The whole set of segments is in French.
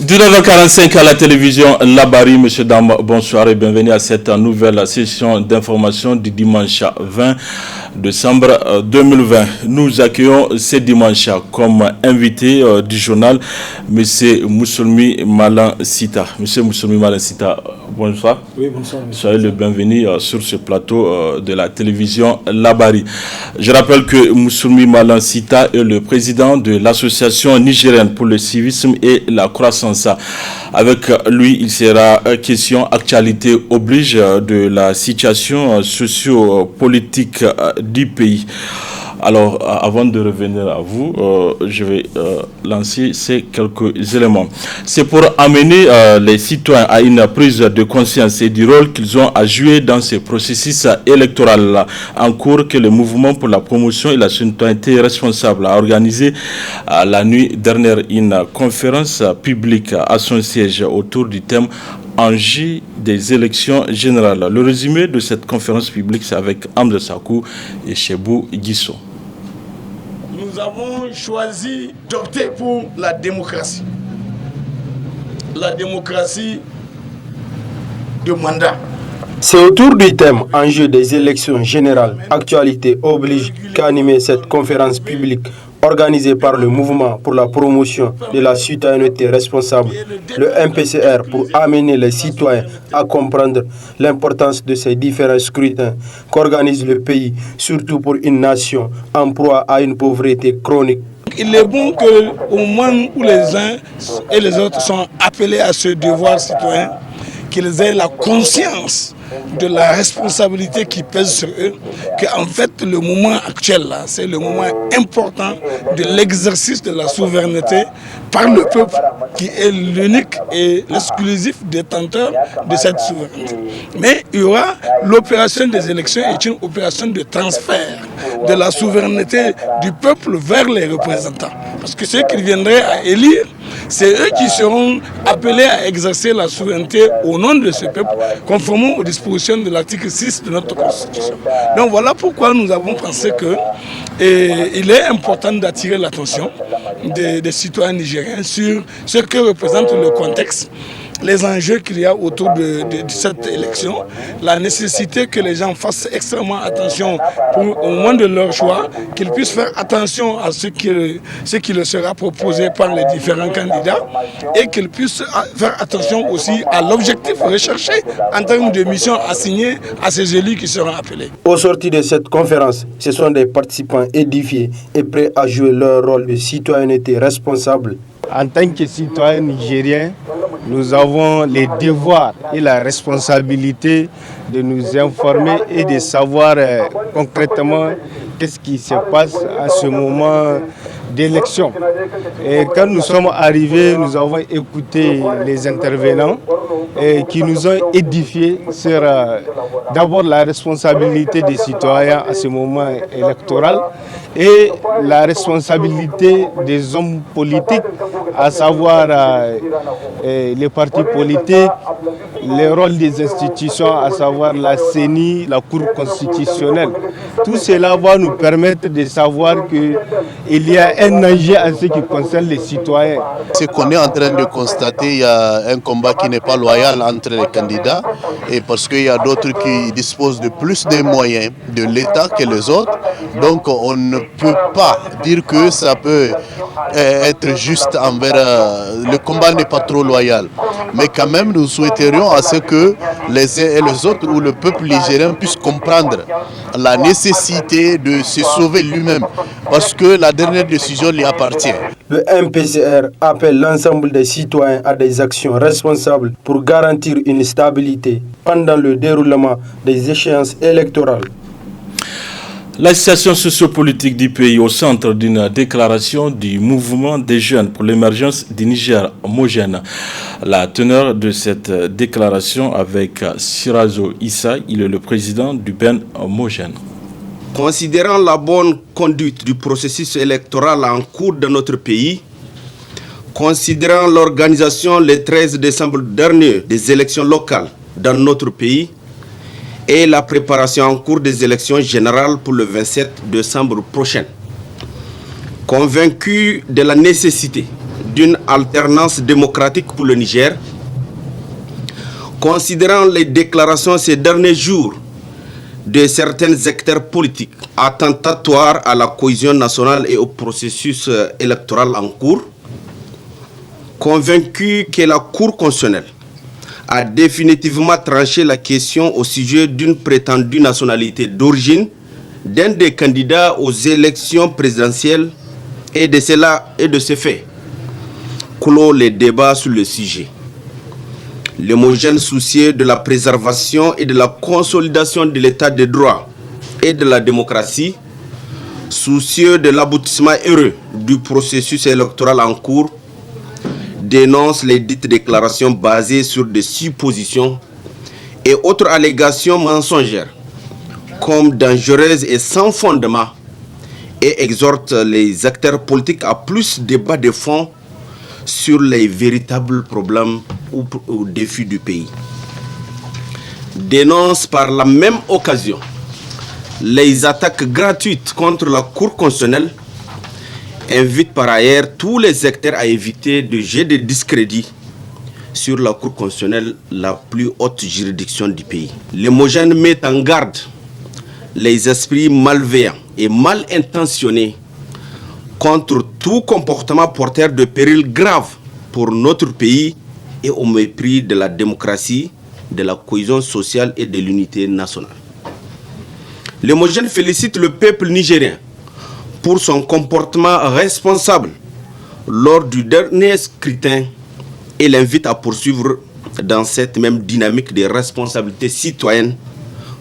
19h45 à la télévision Labari, monsieur, dame, bonsoir et bienvenue à cette nouvelle session d'information du dimanche 20 décembre 2020. Nous accueillons ce dimanche comme invité du journal monsieur Moussoumi Malan Sita. Monsieur Moussoumi Malan Sita, bonsoir. Oui, bonsoir. Soyez le bienvenu sur ce plateau de la télévision Labari. Je rappelle que Moussoumi Malan Sita est le président de l'association nigérienne pour le civisme et la croissance. Avec lui, il sera question actualité oblige de la situation socio-politique du pays. Alors, avant de revenir à vous, je vais lancer ces quelques éléments. C'est pour amener les citoyens à une prise de conscience et du rôle qu'ils ont à jouer dans ce processus électoral en cours que le mouvement pour la promotion et la citoyenneté responsable a organisé la nuit dernière une conférence publique à son siège autour du thème enjeu des élections générales. Le résumé de cette conférence publique, c'est avec Amde Sakou et Chebou Guisso. Nous avons choisi d'opter pour la démocratie. La démocratie de mandat. C'est autour du thème enjeu des élections générales, actualité oblige, qu'a animé cette conférence publique organisée par le mouvement pour la promotion de la citoyenneté responsable, le MPCR, pour amener les citoyens à comprendre l'importance de ces différents scrutins qu'organise le pays, surtout pour une nation en proie à une pauvreté chronique. Il est bon qu'au moment où les uns et les autres sont appelés à ce devoir citoyen, qu'ils aient la conscience de la responsabilité qui pèse sur eux, qu'en fait le moment actuel là, c'est le moment important de l'exercice de la souveraineté par le peuple qui est l'unique et l'exclusif détenteur de cette souveraineté. Mais il y aura l'opération des élections est une opération de transfert de la souveraineté du peuple vers les représentants. Parce que ceux qui viendraient à élire, c'est eux qui seront appelés à exercer la souveraineté au nom de ce peuple, conformément aux dispositions de l'article 6 de notre Constitution. Donc voilà pourquoi nous avons pensé qu'il est important d'attirer l'attention des citoyens nigériens sur ce que représente le contexte, les enjeux qu'il y a autour de cette élection, la nécessité que les gens fassent extrêmement attention au moment de leur choix, qu'ils puissent faire attention à ce qui leur sera proposé par les différents candidats et qu'ils puissent faire attention aussi à l'objectif recherché en termes de mission assignée à ces élus qui seront appelés. Au sortir de cette conférence, ce sont des participants édifiés et prêts à jouer leur rôle de citoyenneté responsable. En tant que citoyens nigériens, nous avons les devoirs et la responsabilité de nous informer et de savoir concrètement qu'est-ce qui se passe à ce moment d'élection. Et quand nous sommes arrivés, nous avons écouté les intervenants qui nous ont édifiés sur d'abord la responsabilité des citoyens à ce moment électoral et la responsabilité des hommes politiques, à savoir les partis politiques, les rôles des institutions, à savoir la CENI, la Cour constitutionnelle. Tout cela va nous permettre de savoir qu'il y a un enjeu en ce qui concerne les citoyens. Ce qu'on est en train de constater, il y a un combat qui n'est pas loyal entre les candidats, et parce qu'il y a d'autres qui disposent de plus de moyens de l'État que les autres. Donc on ne peut pas dire que ça peut être juste envers... le combat n'est pas trop loyal. Mais quand même, nous souhaiterions à ce que les uns et les autres, ou le peuple nigérien, puisse comprendre la nécessité de se sauver lui-même, parce que la dernière décision lui appartient. Le MPCR appelle l'ensemble des citoyens à des actions responsables pour garantir une stabilité pendant le déroulement des échéances électorales. La situation sociopolitique du pays au centre d'une déclaration du mouvement des jeunes pour l'émergence du Niger homogène. La teneur de cette déclaration avec Sirazo Issa, il est le président du PEN homogène. Considérant la bonne conduite du processus électoral en cours dans notre pays, considérant l'organisation le 13 décembre dernier des élections locales dans notre pays, et la préparation en cours des élections générales pour le 27 décembre prochain. Convaincu de la nécessité d'une alternance démocratique pour le Niger, considérant les déclarations ces derniers jours de certains acteurs politiques attentatoires à la cohésion nationale et au processus électoral en cours, convaincu que la Cour constitutionnelle a définitivement tranché la question au sujet d'une prétendue nationalité d'origine d'un des candidats aux élections présidentielles et de ce fait, clôt les débats sur le sujet. L'homogène soucieux de la préservation et de la consolidation de l'état de droit et de la démocratie, soucieux de l'aboutissement heureux du processus électoral en cours, dénonce les dites déclarations basées sur des suppositions et autres allégations mensongères comme dangereuses et sans fondement et exhorte les acteurs politiques à plus de débat de fond sur les véritables problèmes ou défis du pays. Dénonce par la même occasion les attaques gratuites contre la Cour constitutionnelle, invite par ailleurs tous les acteurs à éviter de jeter de discrédit sur la Cour constitutionnelle, la plus haute juridiction du pays. L'homogène met en garde les esprits malveillants et mal intentionnés contre tout comportement porteur de périls graves pour notre pays et au mépris de la démocratie, de la cohésion sociale et de l'unité nationale. L'homogène félicite le peuple nigérien pour son comportement responsable lors du dernier scrutin et l'invite à poursuivre dans cette même dynamique de responsabilité citoyenne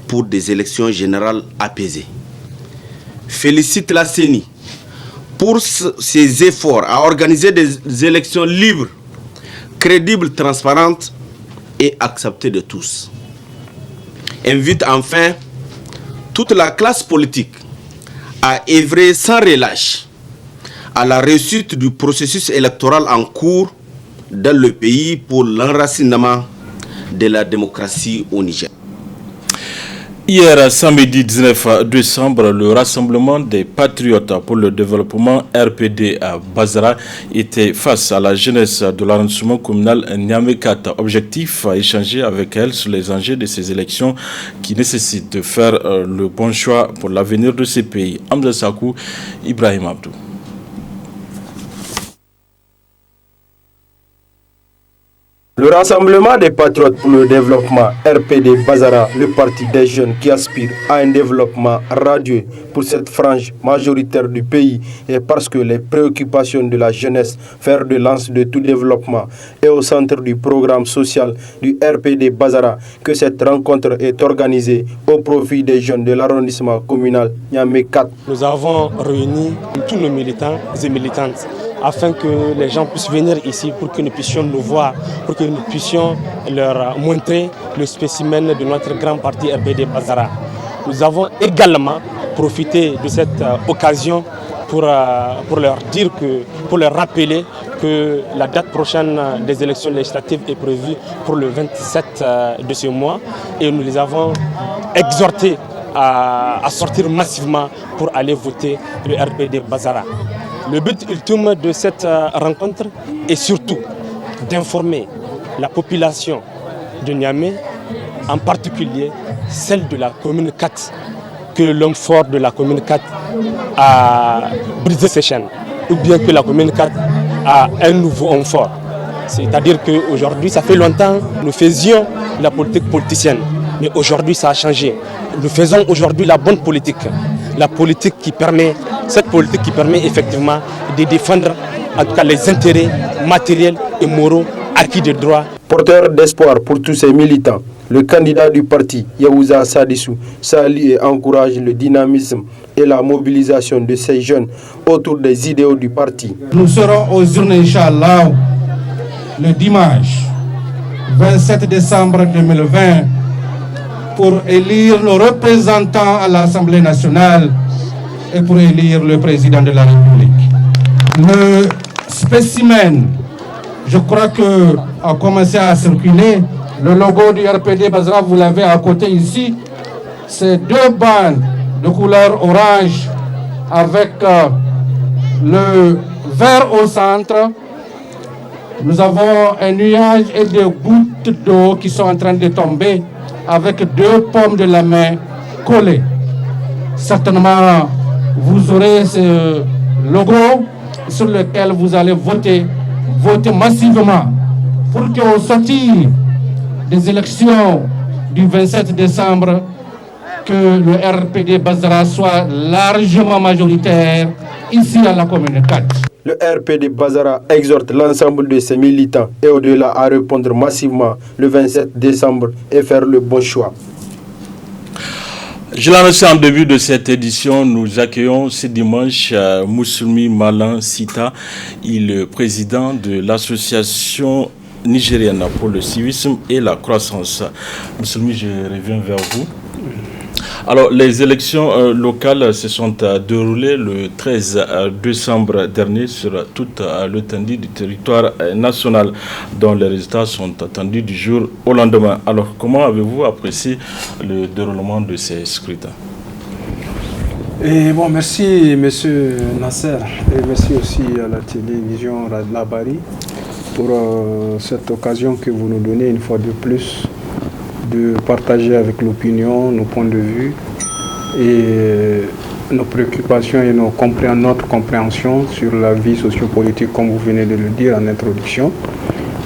pour des élections générales apaisées. Félicite la CENI pour ses efforts à organiser des élections libres, crédibles, transparentes et acceptées de tous. Invite enfin toute la classe politique à œuvrer sans relâche à la réussite du processus électoral en cours dans le pays pour l'enracinement de la démocratie au Niger. Hier, samedi 19 décembre, le Rassemblement des Patriotes pour le développement RPD à Bazara était face à la jeunesse de l'arrondissement communal Niamey 4. Objectif, échanger avec elle sur les enjeux de ces élections qui nécessitent de faire le bon choix pour l'avenir de ces pays. Hamza Sakou, Ibrahim Abdou. Le Rassemblement des Patriotes pour le développement RPD Bazara, le parti des jeunes qui aspire à un développement radieux pour cette frange majoritaire du pays et parce que les préoccupations de la jeunesse, fer de lance de tout développement, est au centre du programme social du RPD Bazara que cette rencontre est organisée au profit des jeunes de l'arrondissement communal Niamey 4. Nous avons réuni tous nos militants et militantes afin que les gens puissent venir ici pour que nous puissions nous voir, pour que nous puissions leur montrer le spécimen de notre grand parti RPD Bazara. Nous avons également profité de cette occasion pour leur dire pour leur rappeler que la date prochaine des élections législatives est prévue pour le 27 de ce mois et nous les avons exhortés à sortir massivement pour aller voter le RPD Bazara. Le but ultime de cette rencontre est surtout d'informer la population de Niamey, en particulier celle de la commune 4, que l'homme fort de la commune 4 a brisé ses chaînes, ou bien que la commune 4 a un nouveau homme fort. C'est-à-dire qu'aujourd'hui, ça fait longtemps que nous faisions la politique politicienne, mais aujourd'hui ça a changé. Nous faisons aujourd'hui la bonne politique, la politique qui permet, cette politique qui permet effectivement de défendre en tout cas les intérêts matériels et moraux acquis de droit. Porteur d'espoir pour tous ces militants, le candidat du parti, Yahouza Sadissou, salue et encourage le dynamisme et la mobilisation de ces jeunes autour des idéaux du parti. Nous serons aux urnes, Inch'Allah, le dimanche 27 décembre 2020 pour élire nos représentants à l'Assemblée nationale et pour élire le président de la République. Le spécimen, je crois que a commencé à circuler. Le logo du RPD Bazara, vous l'avez à côté ici. C'est deux bandes de couleur orange avec le vert au centre Nous avons un nuage et des gouttes d'eau qui sont en train de tomber avec 2 paumes de la main collées. Certainement, vous aurez ce logo sur lequel vous allez voter massivement pour qu'au sortir des élections du 27 décembre, que le RPD Bazara soit largement majoritaire ici à la commune 4. Le RPD Bazara exhorte l'ensemble de ses militants et au-delà à répondre massivement le 27 décembre et faire le bon choix. Je l'annonçais en début de cette édition, nous accueillons ce dimanche Moussoumi Malan Sita, il est le président de l'association nigérienne pour le civisme et la croissance. Moussoumi, je reviens vers vous. Alors, les élections locales se sont déroulées le 13 décembre dernier sur toute l'étendue du territoire national, dont les résultats sont attendus du jour au lendemain. Alors, comment avez-vous apprécié le déroulement de ces scrutins? Merci M. Nasser et merci aussi à la télévision Labari pour cette occasion que vous nous donnez une fois de plus de partager avec l'opinion nos points de vue et nos préoccupations et notre compréhension sur la vie sociopolitique, comme vous venez de le dire en introduction.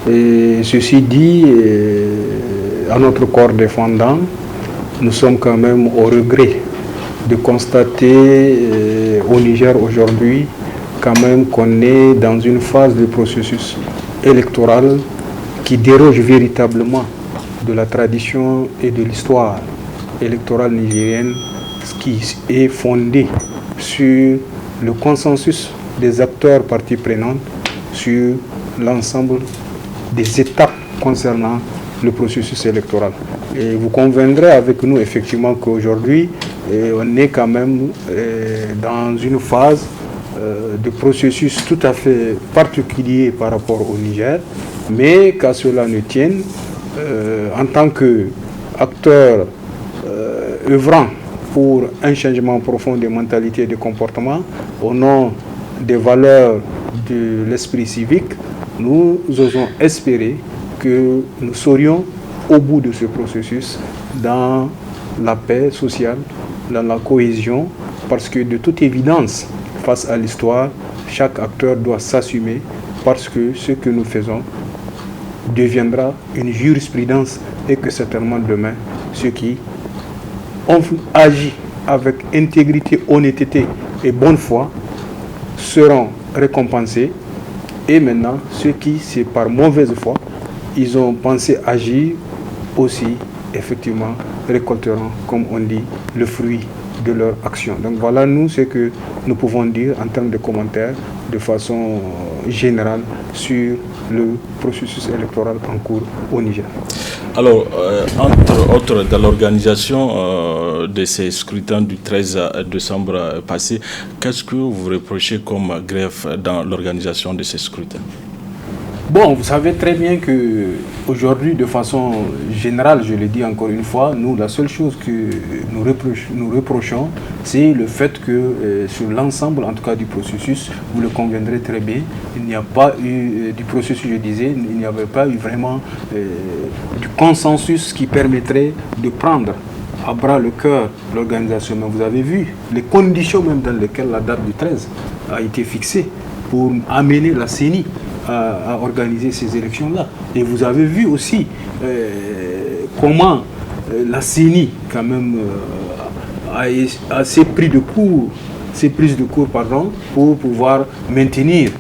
Et ceci dit, à notre corps défendant, nous sommes quand même au regret de constater au Niger aujourd'hui quand même qu'on est dans une phase de processus électoral qui déroge véritablement de la tradition et de l'histoire électorale nigérienne, ce qui est fondé sur le consensus des acteurs parties prenantes sur l'ensemble des étapes concernant le processus électoral. Et vous conviendrez avec nous effectivement qu'aujourd'hui, on est quand même dans une phase de processus tout à fait particulier par rapport au Niger, mais qu'à cela ne tienne, en tant qu'acteur œuvrant pour un changement profond de mentalité et de comportement, au nom des valeurs de l'esprit civique, nous osons espérer que nous serions au bout de ce processus dans la paix sociale, dans la cohésion, parce que de toute évidence, face à l'histoire, chaque acteur doit s'assumer parce que ce que nous faisons deviendra une jurisprudence et que certainement demain, ceux qui ont agi avec intégrité, honnêteté et bonne foi seront récompensés. Et maintenant, ceux qui, c'est par mauvaise foi, ils ont pensé agir aussi, effectivement, récolteront, comme on dit, le fruit de leur action. Donc voilà, nous, ce que nous pouvons dire en termes de commentaires de façon générale sur le processus électoral en cours au Niger. Alors, entre autres, dans l'organisation de ces scrutins du 13 décembre passé, qu'est-ce que vous reprochez comme greffe dans l'organisation de ces scrutins? Bon, vous savez très bien qu'aujourd'hui, de façon générale, je le dis encore une fois, nous, la seule chose que nous reprochons, c'est le fait que sur l'ensemble, en tout cas du processus, vous le conviendrez très bien, il n'y a pas eu, du processus, je disais, il n'y avait pas eu vraiment du consensus qui permettrait de prendre à bras le cœur l'organisation. Mais vous avez vu les conditions même dans lesquelles la date du 13 a été fixée pour amener la CENI à organiser ces élections-là. Et vous avez vu aussi comment la CENI, quand même, a ses prises de cours pour pouvoir maintenir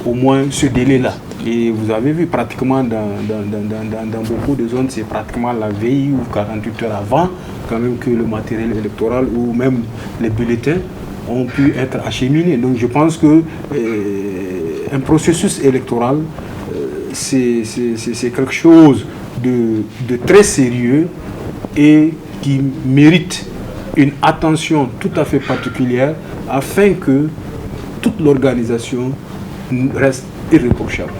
au moins ce délai-là. Et vous avez vu pratiquement dans beaucoup de zones, c'est pratiquement la veille ou 48 heures avant, quand même, que le matériel électoral ou même les bulletins ont pu être acheminés. Donc je pense que un processus électoral, c'est quelque chose de très sérieux et qui mérite une attention tout à fait particulière afin que toute l'organisation reste irréprochable.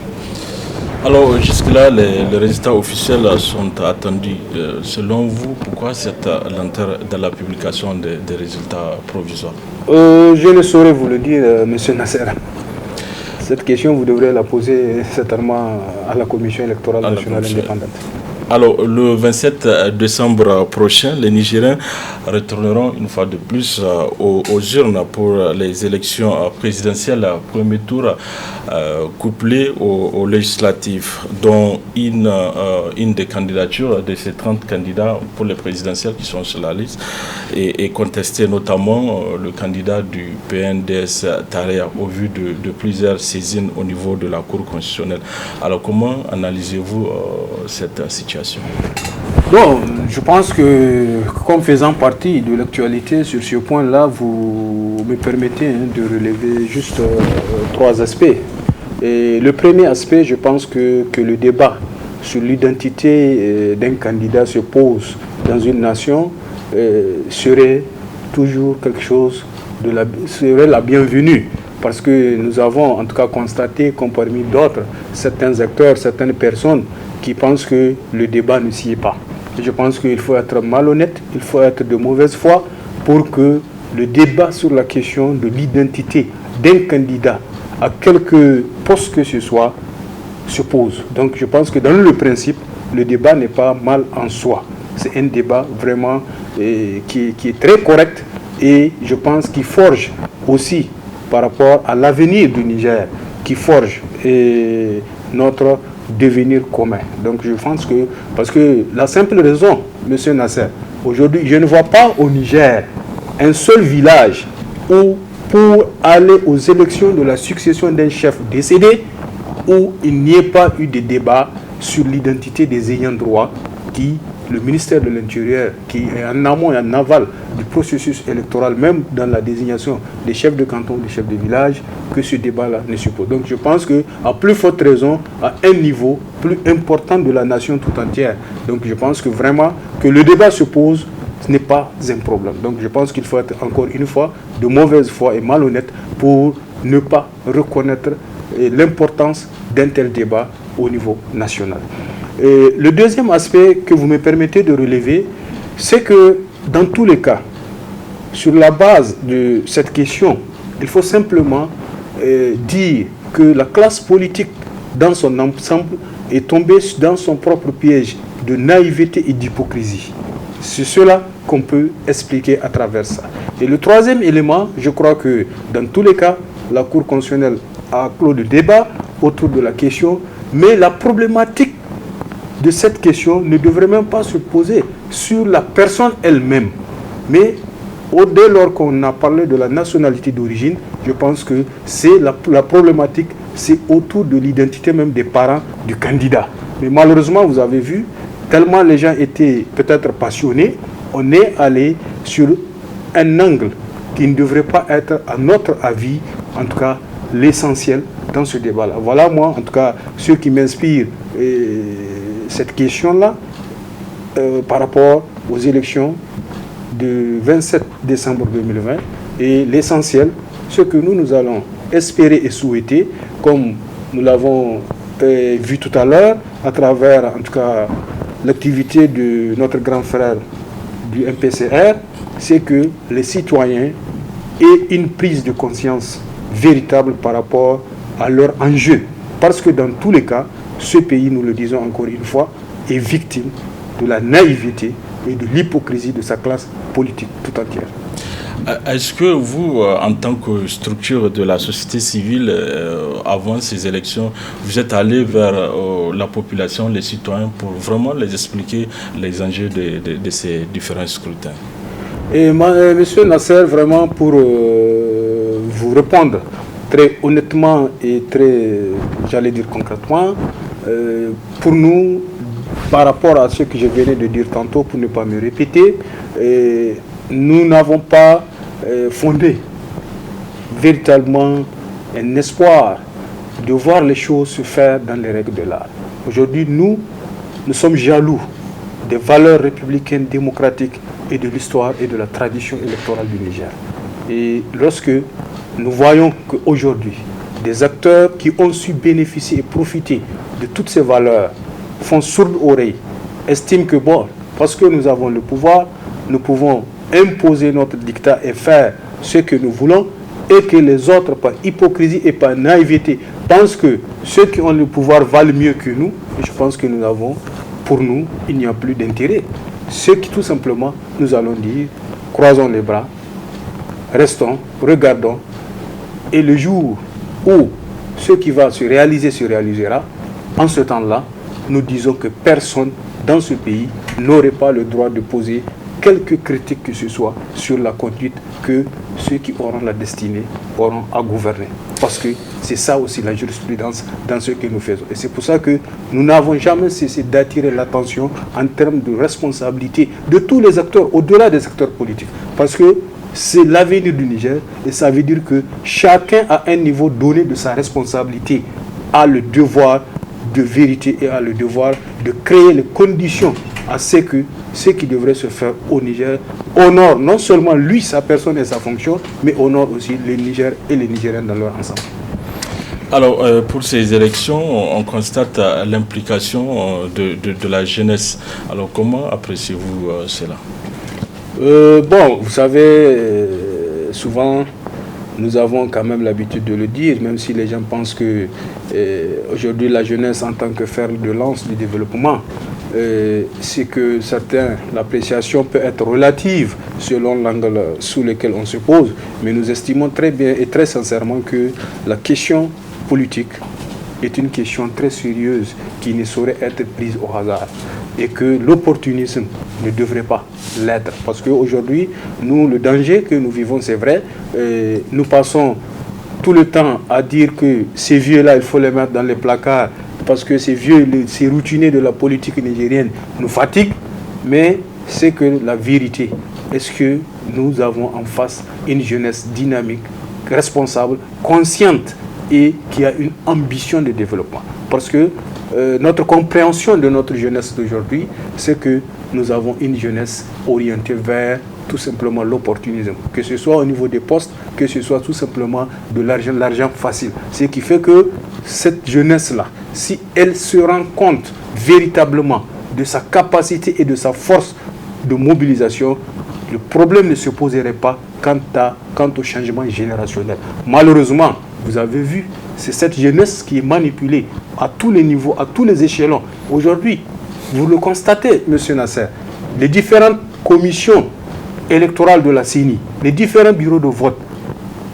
Alors jusque-là, les résultats officiels sont attendus. Selon vous, pourquoi cette lenteur dans la publication des résultats provisoires? Je ne saurais vous le dire, M. Nasser. Cette question, vous devrez la poser certainement à la Commission électorale nationale indépendante. Alors, le 27 décembre prochain, les Nigériens retourneront une fois de plus aux urnes pour les élections présidentielles, premier tour couplé aux législatives, dont une des candidatures de ces 30 candidats pour les présidentielles qui sont sur la liste est contestée, notamment le candidat du PNDS Tarea, au vu de plusieurs saisines au niveau de la Cour constitutionnelle. Alors, comment analysez-vous cette situation? Bon, je pense que comme faisant partie de l'actualité sur ce point-là, vous me permettez de relever juste 3 aspects. Et le premier aspect, je pense que le débat sur l'identité d'un candidat se pose dans une nation serait toujours quelque chose serait la bienvenue. Parce que nous avons en tout cas constaté, comme parmi d'autres, certains acteurs, certaines personnes qui pensent que le débat ne s'y est pas. Je pense qu'il faut être malhonnête, il faut être de mauvaise foi pour que le débat sur la question de l'identité d'un candidat à quelque poste que ce soit se pose. Donc je pense que dans le principe, le débat n'est pas mal en soi. C'est un débat vraiment qui est très correct et je pense qu'il forge aussi par rapport à l'avenir du Niger, qui forge notre devenir commun. Donc je pense que, parce que la simple raison, M. Nasser, aujourd'hui je ne vois pas au Niger un seul village où pour aller aux élections de la succession d'un chef décédé, où il n'y ait pas eu de débat sur l'identité des ayants droit qui, le ministère de l'Intérieur, qui est en amont et en aval du processus électoral, même dans la désignation des chefs de canton, des chefs de village, que ce débat-là ne se pose. Donc je pense qu'à plus forte raison, à un niveau plus important de la nation tout entière. Donc je pense que vraiment, que le débat se pose, ce n'est pas un problème. Donc je pense qu'il faut être encore une fois de mauvaise foi et malhonnête pour ne pas reconnaître l'importance d'un tel débat au niveau national. Et le deuxième aspect que vous me permettez de relever, c'est que dans tous les cas, sur la base de cette question, il faut simplement dire que la classe politique dans son ensemble est tombée dans son propre piège de naïveté et d'hypocrisie. C'est cela qu'on peut expliquer à travers ça. Et le troisième élément, je crois que dans tous les cas, la Cour constitutionnelle a clos le débat autour de la question, mais la problématique de cette question ne devrait même pas se poser sur la personne elle-même. Mais dès lors qu'on a parlé de la nationalité d'origine, je pense que c'est la problématique, c'est autour de l'identité même des parents du candidat. Mais malheureusement, vous avez vu, tellement les gens étaient peut-être passionnés, on est allé sur un angle qui ne devrait pas être, à notre avis, en tout cas, l'essentiel dans ce débat-là. Voilà, moi, en tout cas, ce qui m'inspire cette question-là par rapport aux élections du 27 décembre 2020. Et l'essentiel, ce que nous allons espérer et souhaiter, comme nous l'avons vu tout à l'heure, à travers, en tout cas, l'activité de notre grand frère du MPCR, c'est que les citoyens aient une prise de conscience véritable par rapport à leurs enjeux. Parce que dans tous les cas, ce pays, nous le disons encore une fois, est victime de la naïveté et de l'hypocrisie de sa classe politique tout entière. Est-ce que vous, en tant que structure de la société civile, avant ces élections, vous êtes allé vers la population, les citoyens, pour vraiment les expliquer les enjeux de ces différents scrutins? Et Monsieur Nasser, vraiment pour vous répondre très honnêtement et très, j'allais dire concrètement, pour nous, par rapport à ce que je venais de dire tantôt, pour ne pas me répéter, nous n'avons pas fondé véritablement un espoir de voir les choses se faire dans les règles de l'art. Aujourd'hui, nous sommes jaloux des valeurs républicaines démocratiques et de l'histoire et de la tradition électorale du Niger. Et lorsque nous voyons qu'aujourd'hui, des acteurs qui ont su bénéficier et profiter de toutes ces valeurs font sourde oreille, estiment que bon, parce que nous avons le pouvoir, nous pouvons imposer notre dictat et faire ce que nous voulons, et que les autres, par hypocrisie et par naïveté, pensent que ceux qui ont le pouvoir valent mieux que nous, je pense que nous avons, pour nous, il n'y a plus d'intérêt. Ce qui, tout simplement, nous allons dire, croisons les bras, restons, regardons, et le jour où ce qui va se réalisera, en ce temps-là, nous disons que personne dans ce pays n'aurait pas le droit de poser quelque critique que ce soit sur la conduite que ceux qui auront la destinée auront à gouverner. Parce que c'est ça aussi la jurisprudence dans ce que nous faisons. Et c'est pour ça que nous n'avons jamais cessé d'attirer l'attention en termes de responsabilité de tous les acteurs, au-delà des acteurs politiques. Parce que c'est l'avenir du Niger et ça veut dire que chacun à un niveau donné de sa responsabilité a le devoir de vérité et a le devoir de créer les conditions à ce que ce qui devrait se faire au Niger honore non seulement lui, sa personne et sa fonction, mais honore aussi le Niger et les Nigériens dans leur ensemble. Alors, pour ces élections, on constate l'implication de la jeunesse. Alors, comment appréciez-vous cela ? Bon, vous savez, souvent, nous avons quand même l'habitude de le dire, même si les gens pensent que aujourd'hui la jeunesse en tant que fer de lance du développement, c'est que l'appréciation peut être relative selon l'angle sous lequel on se pose, mais nous estimons très bien et très sincèrement que la question politique est une question très sérieuse qui ne saurait être prise au hasard et que l'opportunisme ne devrait pas l'être. Parce qu'aujourd'hui, nous, le danger que nous vivons, c'est vrai, nous passons tout le temps à dire que ces vieux-là, il faut les mettre dans les placards parce que ces vieux, ces routiniers de la politique nigérienne nous fatiguent, mais c'est que la vérité, est-ce que nous avons en face une jeunesse dynamique, responsable, consciente et qui a une ambition de développement. Parce que notre compréhension de notre jeunesse d'aujourd'hui, c'est que nous avons une jeunesse orientée vers tout simplement l'opportunisme, que ce soit au niveau des postes, que ce soit tout simplement de l'argent facile. Ce qui fait que cette jeunesse-là, si elle se rend compte véritablement de sa capacité et de sa force de mobilisation, le problème ne se poserait pas quant au changement générationnel. Malheureusement, vous avez vu, c'est cette jeunesse qui est manipulée à tous les niveaux, à tous les échelons. Aujourd'hui, vous le constatez, M. Nasser, les différentes commissions électorales de la CENI, les différents bureaux de vote,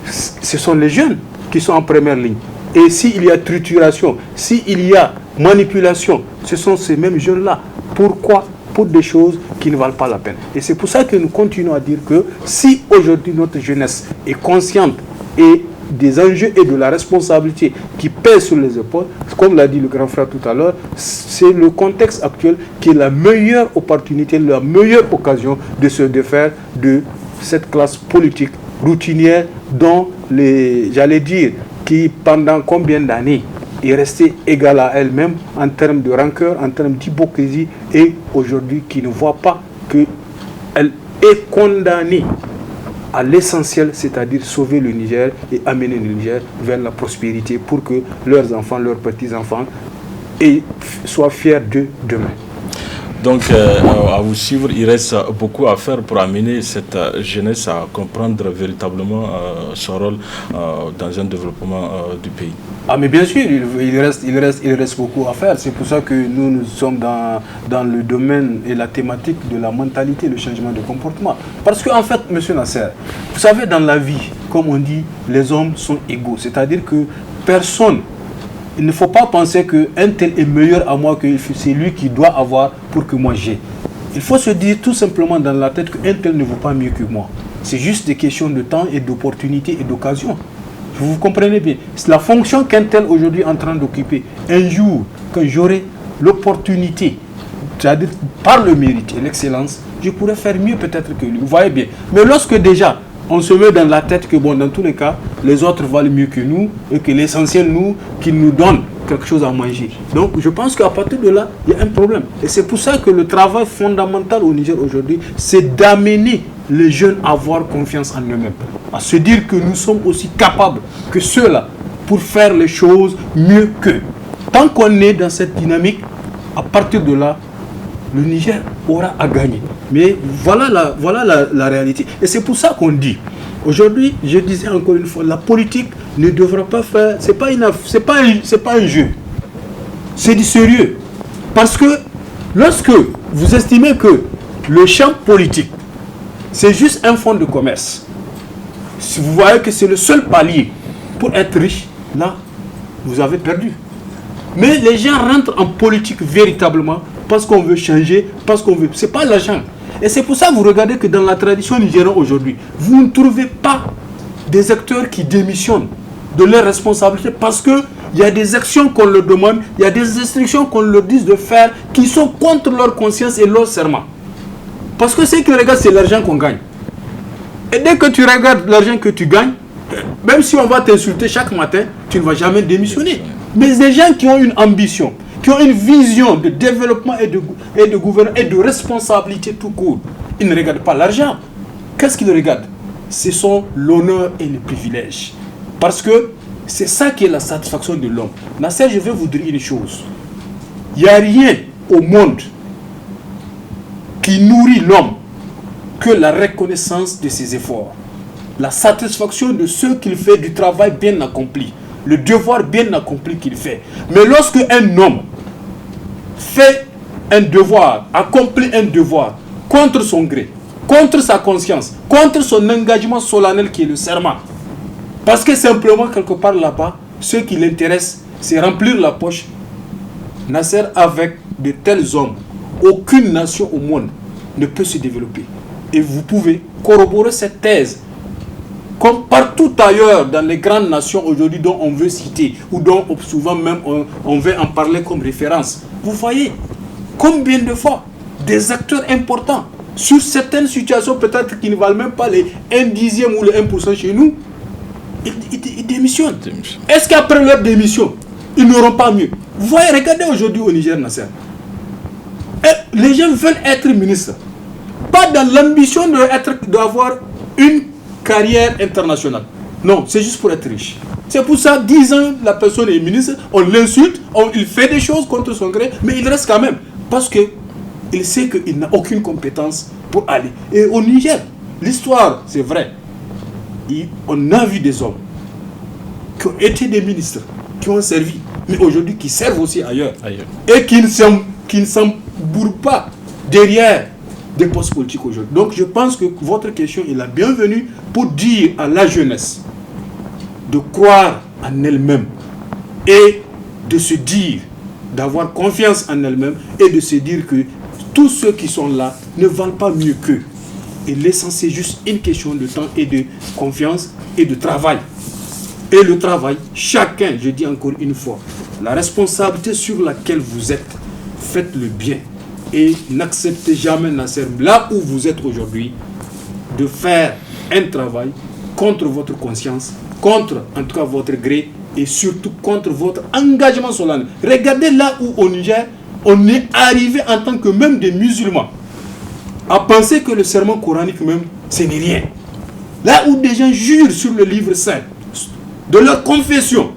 ce sont les jeunes qui sont en première ligne. Et s'il y a trituration, s'il y a manipulation, ce sont ces mêmes jeunes-là. Pourquoi ? Pour des choses qui ne valent pas la peine. Et c'est pour ça que nous continuons à dire que si aujourd'hui notre jeunesse est consciente et des enjeux et de la responsabilité qui pèsent sur les épaules, comme l'a dit le grand frère tout à l'heure, c'est le contexte actuel qui est la meilleure opportunité, la meilleure occasion de se défaire de cette classe politique routinière dont j'allais dire, qui pendant combien d'années est restée égale à elle-même en termes de rancœur, en termes d'hypocrisie et aujourd'hui qui ne voit pas qu'elle est condamnée à l'essentiel, c'est-à-dire sauver le Niger et amener le Niger vers la prospérité pour que leurs enfants, leurs petits-enfants soient fiers d'eux demain. Donc, à vous suivre, il reste beaucoup à faire pour amener cette jeunesse à comprendre véritablement son rôle dans un développement du pays. Ah mais bien sûr, il reste beaucoup à faire. C'est pour ça que nous sommes dans le domaine et la thématique de la mentalité, le changement de comportement. Parce qu'en fait, M. Nasser, vous savez, dans la vie, comme on dit, les hommes sont égaux. C'est-à-dire que personne, il ne faut pas penser qu'un tel est meilleur à moi que c'est lui qui doit avoir pour que moi j'ai. Il faut se dire tout simplement dans la tête qu'un tel ne vaut pas mieux que moi. C'est juste des questions de temps et d'opportunité et d'occasion. Vous comprenez bien. C'est la fonction qu'un tel aujourd'hui est en train d'occuper. Un jour, quand j'aurai l'opportunité, c'est-à-dire par le mérite et l'excellence, je pourrais faire mieux peut-être que lui. Vous voyez bien. Mais lorsque déjà, on se met dans la tête que bon, dans tous les cas, les autres valent mieux que nous et que l'essentiel, nous, qu'ils nous donnent quelque chose à manger. Donc, je pense qu'à partir de là, il y a un problème. Et c'est pour ça que le travail fondamental au Niger aujourd'hui, c'est d'amener les jeunes à avoir confiance en eux-mêmes, à se dire que nous sommes aussi capables que ceux-là pour faire les choses mieux qu'eux. Tant qu'on est dans cette dynamique, à partir de là, le Niger aura à gagner. Mais voilà la réalité. Et c'est pour ça qu'on dit, aujourd'hui, je disais encore une fois, la politique ne devra pas faire, c'est pas un jeu. C'est du sérieux. Parce que lorsque vous estimez que le champ politique, c'est juste un fonds de commerce, si vous voyez que c'est le seul palier pour être riche, là, vous avez perdu. Mais les gens rentrent en politique véritablement parce qu'on veut changer, parce qu'on veut... C'est pas l'argent. Et c'est pour ça que vous regardez que dans la tradition nigérienne aujourd'hui, vous ne trouvez pas des acteurs qui démissionnent de leurs responsabilités parce qu'il y a des actions qu'on leur demande, il y a des instructions qu'on leur dit de faire qui sont contre leur conscience et leur serment. Parce que ce qu'ils regardent, c'est l'argent qu'on gagne. Et dès que tu regardes l'argent que tu gagnes, même si on va t'insulter chaque matin, tu ne vas jamais démissionner. Mais des gens qui ont une ambition, qui ont une vision de développement et de gouvernement et de responsabilité tout court, ils ne regardent pas l'argent. Qu'est-ce qu'ils regardent? Ce sont l'honneur et le privilège. Parce que c'est ça qui est la satisfaction de l'homme. Nasser, je vais vous dire une chose. Il n'y a rien au monde qui nourrit l'homme que la reconnaissance de ses efforts. La satisfaction de ce qu'il fait, du travail bien accompli. Le devoir bien accompli qu'il fait. Mais lorsque un homme fait un devoir, accomplit un devoir contre son gré, contre sa conscience, contre son engagement solennel qui est le serment, parce que simplement quelque part là-bas, ce qui l'intéresse, c'est remplir la poche. Nasser, avec de tels hommes, aucune nation au monde ne peut se développer. Et vous pouvez corroborer cette thèse. Comme partout ailleurs dans les grandes nations aujourd'hui dont on veut citer, ou dont souvent même on veut en parler comme référence. Vous voyez combien de fois des acteurs importants, sur certaines situations peut-être qui ne valent même pas les 1 dixième ou le 1% chez nous, ils démissionnent. Est-ce qu'après leur démission, ils n'auront pas mieux? Vous voyez, regardez aujourd'hui au Niger, Nasser. Les gens veulent être ministres. Pas dans l'ambition d'avoir une carrière internationale. Non, c'est juste pour être riche. C'est pour ça, 10 ans, la personne est ministre, on l'insulte, il fait des choses contre son gré, mais il reste quand même. Parce qu'il sait qu'il n'a aucune compétence pour aller. Et au Niger, l'histoire, c'est vrai. On a vu des hommes qui ont été des ministres, qui ont servi, mais aujourd'hui qui servent aussi ailleurs. Et qui ne s'embourrent pas derrière des postes politiques aujourd'hui. Donc je pense que votre question est la bienvenue pour dire à la jeunesse de croire en elle-même et de se dire, d'avoir confiance en elle-même et de se dire que tous ceux qui sont là ne valent pas mieux qu'eux. Et l'essentiel, c'est juste une question de temps et de confiance et de travail. Et le travail, chacun, je dis encore une fois, la responsabilité sur laquelle vous êtes, faites-le bien. Et n'acceptez jamais, Nasser, là où vous êtes aujourd'hui, de faire un travail contre votre conscience, contre en tout cas votre gré, et surtout contre votre engagement solennel. Regardez là où au Niger, on est arrivé en tant que même des musulmans à penser que le serment coranique même, ce n'est rien. Là où des gens jurent sur le livre saint, de leur confession,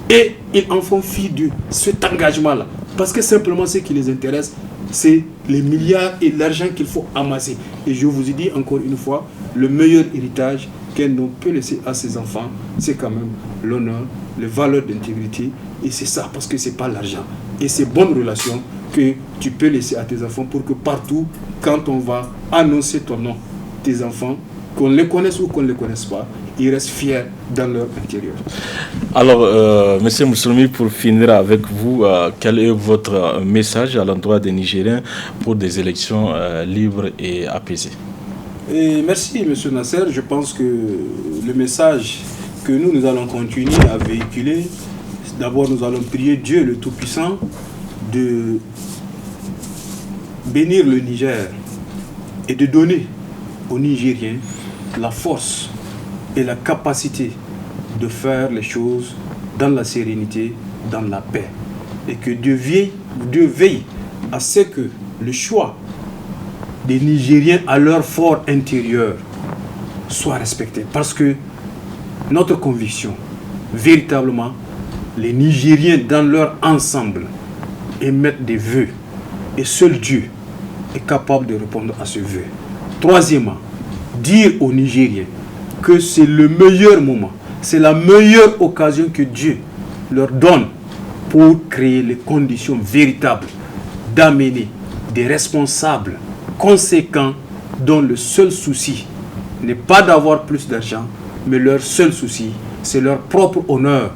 et ils en font fi de cet engagement-là. Parce que simplement ce qui les intéresse, c'est les milliards et l'argent qu'il faut amasser. Et je vous ai dit encore une fois, le meilleur héritage qu'un homme peut laisser à ses enfants, c'est quand même l'honneur, les valeurs d'intégrité. Et c'est ça, parce que c'est pas l'argent. Et ces bonnes relations que tu peux laisser à tes enfants pour que partout, quand on va annoncer ton nom, tes enfants, qu'on les connaisse ou qu'on ne les connaisse pas, ils restent fiers dans leur intérieur. Alors, M. Moussoumi, pour finir avec vous, quel est votre message à l'endroit des Nigériens pour des élections libres et apaisées? Et merci, M. Nasser. Je pense que le message que nous allons continuer à véhiculer, d'abord nous allons prier Dieu le Tout-Puissant de bénir le Niger et de donner aux Nigériens la force et la capacité de faire les choses dans la sérénité, dans la paix. Et que Dieu veille à ce que le choix des Nigériens à leur fort intérieur soit respecté. Parce que notre conviction, véritablement, les Nigériens dans leur ensemble émettent des vœux. Et seul Dieu est capable de répondre à ce vœu. Troisièmement, dire aux Nigériens que c'est le meilleur moment, c'est la meilleure occasion que Dieu leur donne pour créer les conditions véritables d'amener des responsables conséquents dont le seul souci n'est pas d'avoir plus d'argent, mais leur seul souci, c'est leur propre honneur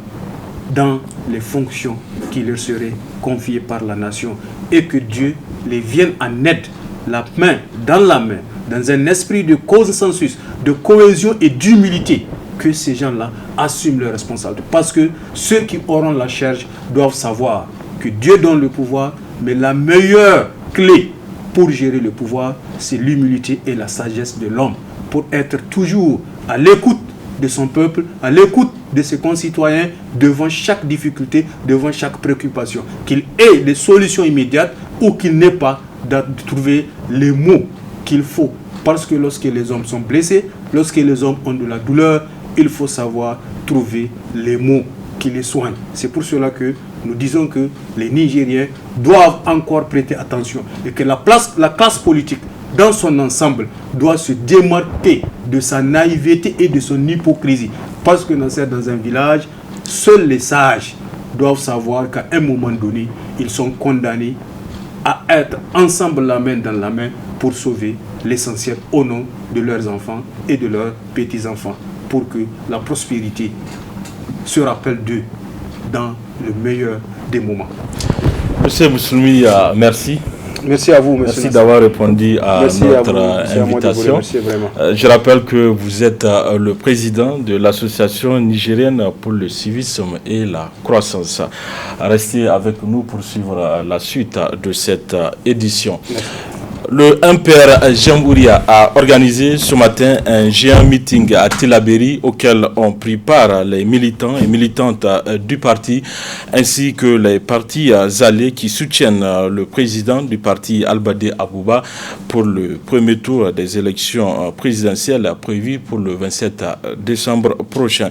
dans les fonctions qui leur seraient confiées par la nation, et que Dieu les vienne en aide, la main dans la main, dans un esprit de consensus, de cohésion et d'humilité, que ces gens-là assument leurs responsabilités. Parce que ceux qui auront la charge doivent savoir que Dieu donne le pouvoir, mais la meilleure clé pour gérer le pouvoir, c'est l'humilité et la sagesse de l'homme, pour être toujours à l'écoute de son peuple, à l'écoute de ses concitoyens, devant chaque difficulté, devant chaque préoccupation, qu'il ait des solutions immédiates ou qu'il n'ait pas de trouver les mots qu'il faut. Parce que lorsque les hommes sont blessés, lorsque les hommes ont de la douleur, il faut savoir trouver les mots qui les soignent. C'est pour cela que nous disons que les Nigériens doivent encore prêter attention et que la classe politique dans son ensemble doit se démarquer de sa naïveté et de son hypocrisie. Parce que dans un village, seuls les sages doivent savoir qu'à un moment donné, ils sont condamnés à être ensemble la main dans la main pour sauver l'essentiel au nom de leurs enfants et de leurs petits-enfants, pour que la prospérité se rappelle d'eux dans le meilleur des moments. Monsieur Moussoumi, merci. Merci à vous, monsieur. Merci d'avoir répondu à notre invitation. Je rappelle que vous êtes le président de l'association nigérienne pour le civisme et la croissance. Restez avec nous pour suivre la suite de cette édition. Merci. Le MPR Jamhouria a organisé ce matin un géant meeting à Tillabéri auquel ont pris part les militants et militantes du parti ainsi que les partis alliés qui soutiennent le président du parti Albadé Abouba pour le premier tour des élections présidentielles prévues pour le 27 décembre prochain.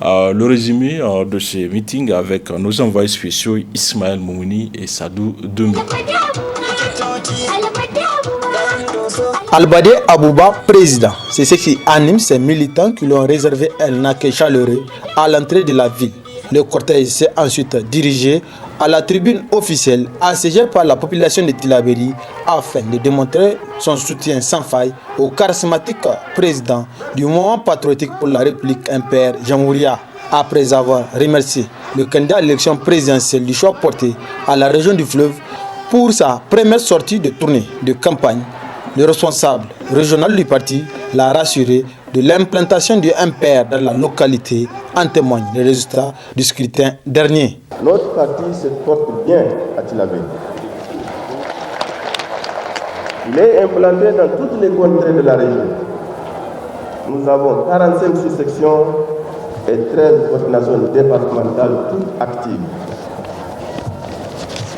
Le résumé de ces meetings avec nos envoyés spéciaux Ismaël Moumouni et Sadou Demi. Albadé Abouba, président, c'est ce qui anime ces militants qui lui ont réservé un accueil chaleureux à l'entrée de la ville. Le cortège s'est ensuite dirigé à la tribune officielle assiégée par la population de Tillabéri afin de démontrer son soutien sans faille au charismatique président du mouvement patriotique pour la République MPR Jamhouria. Après avoir remercié le candidat à l'élection présidentielle du choix porté à la région du fleuve pour sa première sortie de tournée de campagne, le responsable régional du parti l'a rassuré de l'implantation du MPR dans la localité, en témoignent les résultats du scrutin dernier. Notre parti se porte bien à Tillabéri. Il est implanté dans toutes les contrées de la région. Nous avons 45 sous-sections et 13 coordinations départementales toutes actives.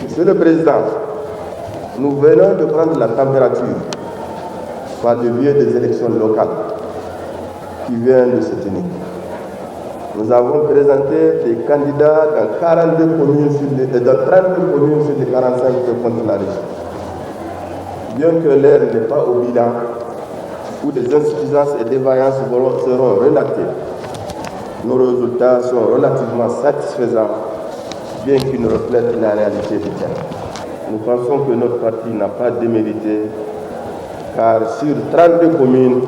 Monsieur le Président, nous venons de prendre la température par le biais des élections locales qui viennent de se tenir. Nous avons présenté des candidats dans 32 communes dans 32 communes sur les 45 que compte la région. Bien que l'air n'est pas au bilan, où des insuffisances et défaillances seront relatées, nos résultats sont relativement satisfaisants, bien qu'ils ne reflètent la réalité du terrain. Nous pensons que notre parti n'a pas démérité, car sur 32 communes,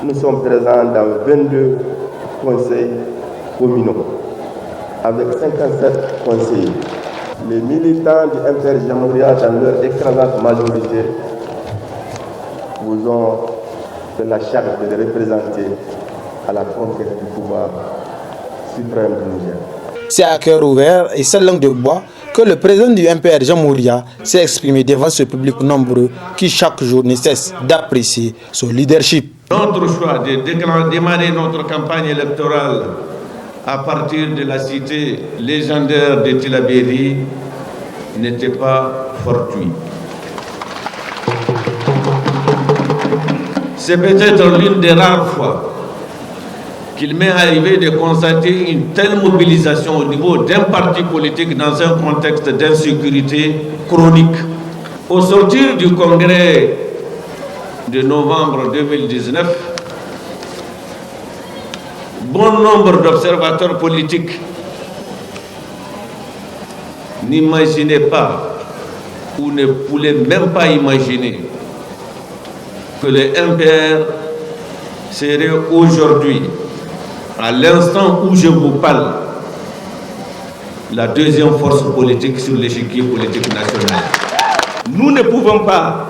nous sommes présents dans 22 conseils communaux, avec 57 conseillers. Les militants du MPR Jamhouria, dans leur écrasante majorité, vous ont fait la charge de les représenter à la conquête du pouvoir suprême du Niger. C'est à cœur ouvert et sans langue de bois que le président du MPR Jamhouria s'est exprimé devant ce public nombreux qui chaque jour ne cesse d'apprécier son leadership. Notre choix de démarrer notre campagne électorale à partir de la cité légendaire de Tillabéri n'était pas fortuit. C'est peut-être l'une des rares fois qu'il m'est arrivé de constater une telle mobilisation au niveau d'un parti politique dans un contexte d'insécurité chronique Au sortir du congrès de novembre 2019, bon nombre d'observateurs politiques n'imaginaient pas ou ne pouvaient même pas imaginer que le MPR serait aujourd'hui, à l'instant où je vous parle, la deuxième force politique sur l'échiquier politique national. Nous ne pouvons pas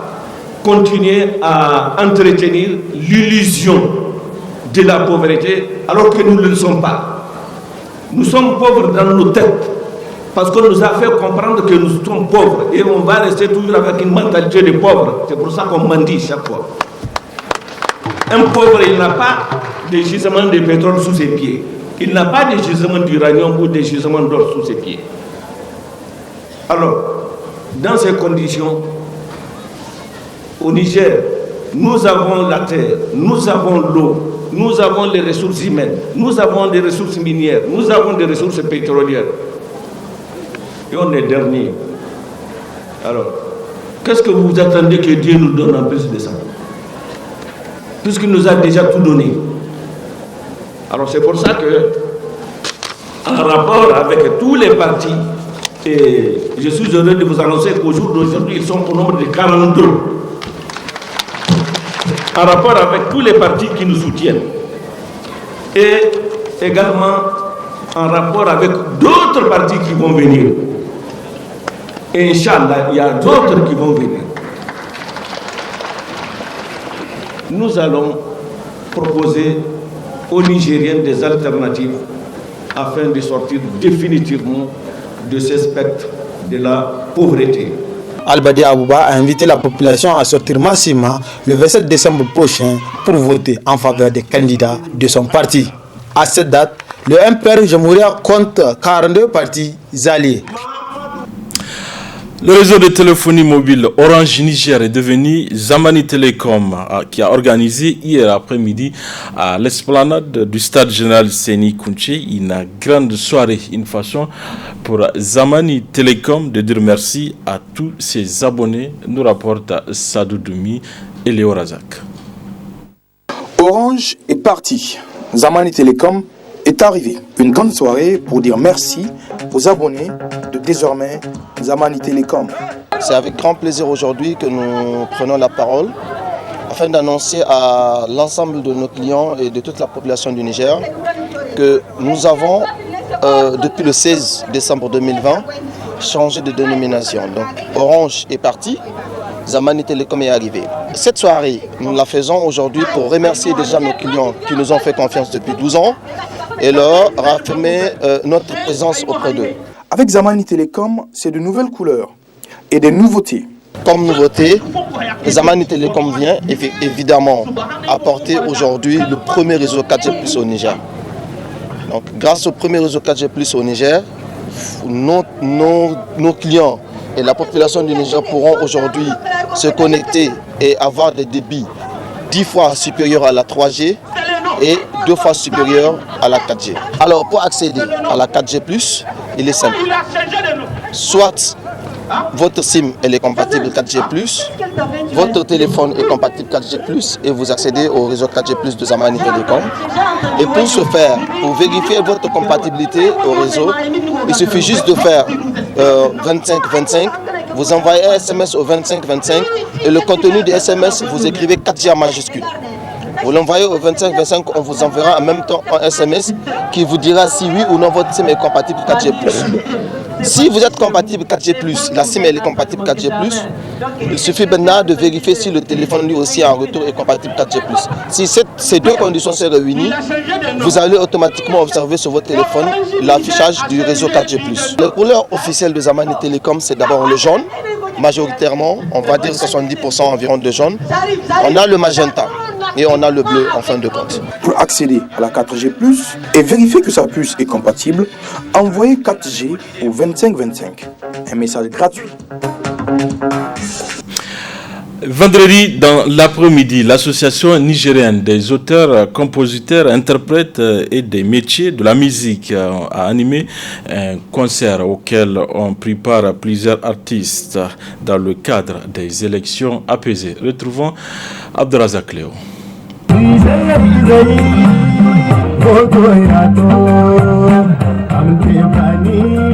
continuer à entretenir l'illusion de la pauvreté alors que nous ne le sommes pas. Nous sommes pauvres dans nos têtes parce qu'on nous a fait comprendre que nous sommes pauvres et on va rester toujours avec une mentalité de pauvre. C'est pour ça qu'on mendie chaque fois. Un pauvre, il n'a pas de gisement de pétrole sous ses pieds. Il n'a pas de gisement d'uranium ou de gisement d'or sous ses pieds. Alors, dans ces conditions, au Niger, nous avons la terre, nous avons l'eau, nous avons les ressources humaines, nous avons des ressources minières, nous avons des ressources pétrolières. Et on est dernier. Alors, qu'est-ce que vous attendez que Dieu nous donne en plus de ça? Puisqu'il nous a déjà tout donné. Alors c'est pour ça que, en rapport avec tous les partis, et je suis heureux de vous annoncer qu'au jour d'aujourd'hui, ils sont au nombre de 42. En rapport avec tous les partis qui nous soutiennent. Et également en rapport avec d'autres partis qui vont venir. Et Inch'Allah, il y a d'autres qui vont venir. Nous allons proposer aux Nigériens des alternatives afin de sortir définitivement de ce spectre de la pauvreté. Albadi Abouba a invité la population à sortir massivement le 27 décembre prochain pour voter en faveur des candidats de son parti. À cette date, le MPR Jamhouria compte 42 partis alliés. Le réseau de téléphonie mobile Orange Niger est devenu Zamani Telecom, qui a organisé hier après-midi à l'esplanade du stade général Séni Kounché une grande soirée, une façon pour Zamani Telecom de dire merci à tous ses abonnés, nous rapporte Sadou Doumi et Léo Razak. Orange est parti, Zamani Telecom est arrivé. Une grande soirée pour dire merci aux abonnés de désormais Zamani Telecom. C'est avec grand plaisir aujourd'hui que nous prenons la parole afin d'annoncer à l'ensemble de nos clients et de toute la population du Niger que nous avons, depuis le 16 décembre 2020, changé de dénomination. Donc Orange est parti, Zamani Telecom est arrivé. Cette soirée, nous la faisons aujourd'hui pour remercier déjà nos clients qui nous ont fait confiance depuis 12 ans et leur réaffirmer notre présence auprès d'eux. Avec Zamani Telecom, c'est de nouvelles couleurs et des nouveautés. Comme nouveauté, Zamani Telecom vient évidemment apporter aujourd'hui le premier réseau 4G+ au Niger. Donc, grâce au premier réseau 4G+ au Niger, nos clients et la population du Niger pourront aujourd'hui se connecter et avoir des débits 10 fois supérieurs à la 3G et 2 fois supérieurs à la 4G. Alors pour accéder à la 4G+, il est simple. Soit votre SIM elle est compatible 4G+, votre téléphone est compatible 4G+, et vous accédez au réseau 4G+ de Zamani Telecom. Et pour ce faire, pour vérifier votre compatibilité au réseau, il suffit juste de faire 2525. Vous envoyez un SMS au 2525 et le contenu du SMS, vous écrivez 4G en majuscule. Vous l'envoyez au 2525, on vous enverra en même temps un SMS qui vous dira si oui ou non votre SIM est compatible 4G+. Si vous êtes compatible 4G+, la SIM elle est compatible 4G+, il suffit maintenant de vérifier si le téléphone lui aussi en retour est compatible 4G+. Si ces deux conditions se réunissent, vous allez automatiquement observer sur votre téléphone l'affichage du réseau 4G+. La couleur officielle de Zamani Telecom, c'est d'abord le jaune, majoritairement, on va dire 70% environ de jaune. On a le magenta et on a le bleu en fin de compte. Pour accéder à la 4G+, et vérifier que sa puce est compatible, envoyez 4G au 2525. Un message gratuit. Vendredi, dans l'après-midi, l'association nigérienne des auteurs, compositeurs, interprètes et des métiers de la musique a animé un concert auquel ont pris part plusieurs artistes dans le cadre des élections apaisées. Retrouvons Abdelrazak Léo.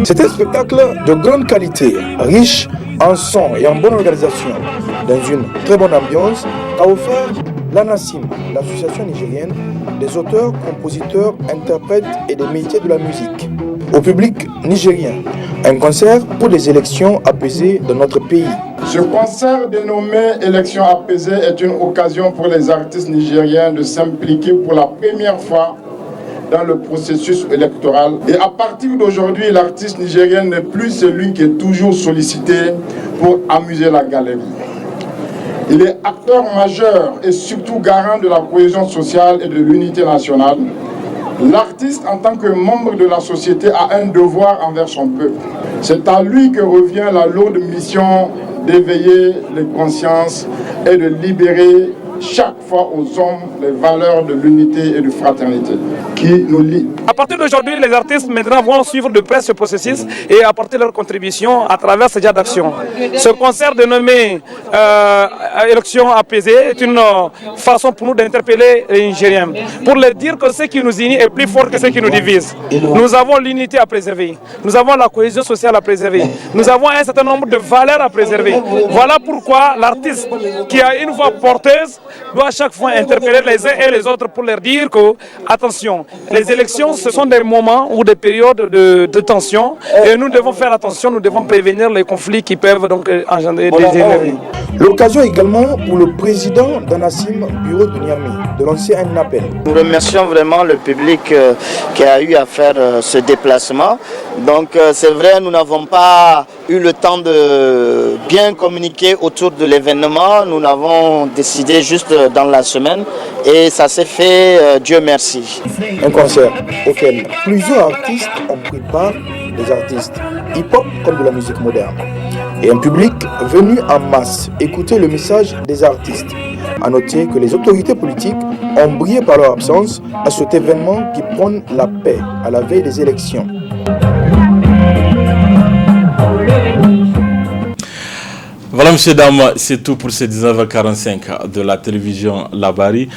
C'est un spectacle de grande qualité, riche en son et en bonne organisation, dans une très bonne ambiance, qu'a offert l'ANASIM, l'association nigérienne des auteurs, compositeurs, interprètes et des métiers de la musique, au public nigérien. Un concert pour des élections apaisées dans notre pays. Ce concert dénommé Élections apaisées est une occasion pour les artistes nigériens de s'impliquer pour la première fois dans le processus électoral. Et à partir d'aujourd'hui, l'artiste nigérien n'est plus celui qui est toujours sollicité pour amuser la galerie. Il est acteur majeur et surtout garant de la cohésion sociale et de l'unité nationale. L'artiste, en tant que membre de la société, a un devoir envers son peuple. C'est à lui que revient la lourde mission d'éveiller les consciences et de libérer chaque fois aux hommes les valeurs de l'unité et de fraternité qui nous lient. À partir d'aujourd'hui, les artistes maintenant vont suivre de près ce processus et apporter leur contribution à travers ces genres d'actions. Ce concert dénommé Élections apaisées est une façon pour nous d'interpeller les Nigériens, pour leur dire que ce qui nous unit est plus fort que ce qui nous divise. Nous avons l'unité à préserver, nous avons la cohésion sociale à préserver, nous avons un certain nombre de valeurs à préserver. Voilà pourquoi l'artiste qui a une voix porteuse doit à chaque fois interpeller les uns et les autres pour leur dire que, attention, les élections, ce sont des moments ou des périodes de tension et nous devons faire attention, nous devons prévenir les conflits qui peuvent donc engendrer des énergies. L'occasion également pour le président d'ANASIM, bureau de Niamey, de lancer un appel. Nous remercions vraiment le public qui a eu à faire ce déplacement. Donc c'est vrai, nous n'avons pas eu le temps de bien communiquer autour de l'événement. Nous l'avons décidé juste dans la semaine et ça s'est fait, Dieu merci. Un concert auquel plusieurs artistes ont pris part, des artistes hip-hop comme de la musique moderne. Et un public venu en masse écouter le message des artistes. A noter que les autorités politiques ont brillé par leur absence à cet événement qui prône la paix à la veille des élections. Voilà, messieurs, dames, c'est tout pour ces 19h45 de la télévision Labari.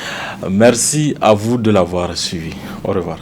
Merci à vous de l'avoir suivi. Au revoir.